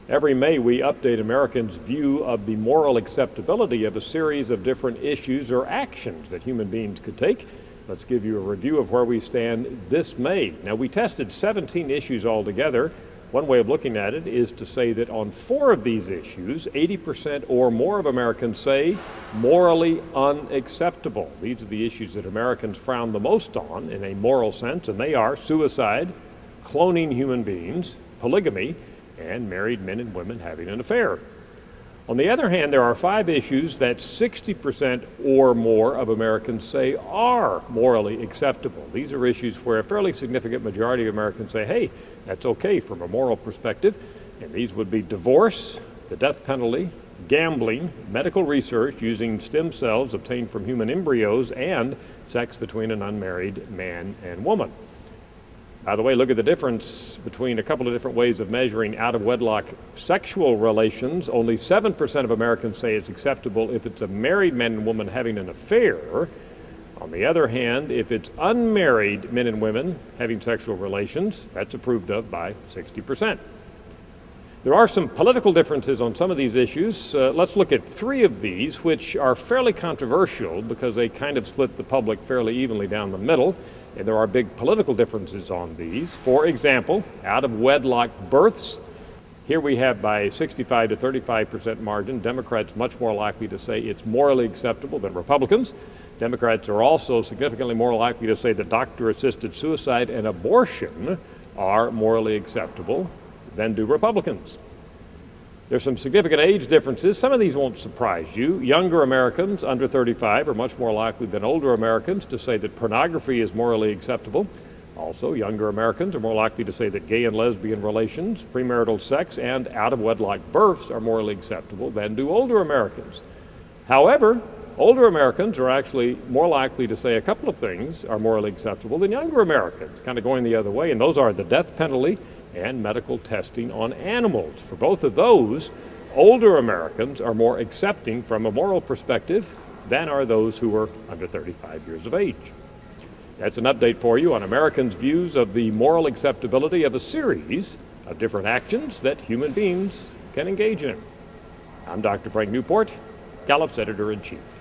Every May, we update Americans' view of the moral acceptability of a series of different issues or actions that human beings could take. Let's give you a review of where we stand this May. Now, we tested 17 issues altogether. One way of looking at it is to say that on 4 of these issues, 80% or more of Americans say morally unacceptable. These are the issues that Americans frown the most on in a moral sense, and they are suicide, cloning human beings, polygamy, and married men and women having an affair. On the other hand, there are 5 issues that 60% or more of Americans say are morally acceptable. These are issues where a fairly significant majority of Americans say, hey, that's okay from a moral perspective. And these would be divorce, the death penalty, gambling, medical research using stem cells obtained from human embryos, and sex between an unmarried man and woman. By the way, look at the difference between a couple of different ways of measuring out-of-wedlock sexual relations. Only 7% of Americans say it's acceptable if it's a married man and woman having an affair. On the other hand, if it's unmarried men and women having sexual relations, that's approved of by 60%. There are some political differences on some of these issues. Let's look at 3 of these, which are fairly controversial because they kind of split the public fairly evenly down the middle. And there are big political differences on these. For example, out-of-wedlock births. Here we have by 65 to 35% margin, Democrats much more likely to say it's morally acceptable than Republicans. Democrats are also significantly more likely to say that doctor-assisted suicide and abortion are morally acceptable than do Republicans. There's some significant age differences. Some of these won't surprise you. Younger Americans under 35 are much more likely than older Americans to say that pornography is morally acceptable. Also, younger Americans are more likely to say that gay and lesbian relations, premarital sex, and out-of-wedlock births are morally acceptable than do older Americans. However, older Americans are actually more likely to say a couple of things are morally acceptable than younger Americans, kind of going the other way, and those are the death penalty and medical testing on animals. For both of those, older Americans are more accepting from a moral perspective than are those who are under 35 years of age. That's an update for you on Americans' views of the moral acceptability of a series of different actions that human beings can engage in. I'm Dr. Frank Newport, Gallup's Editor-in-Chief.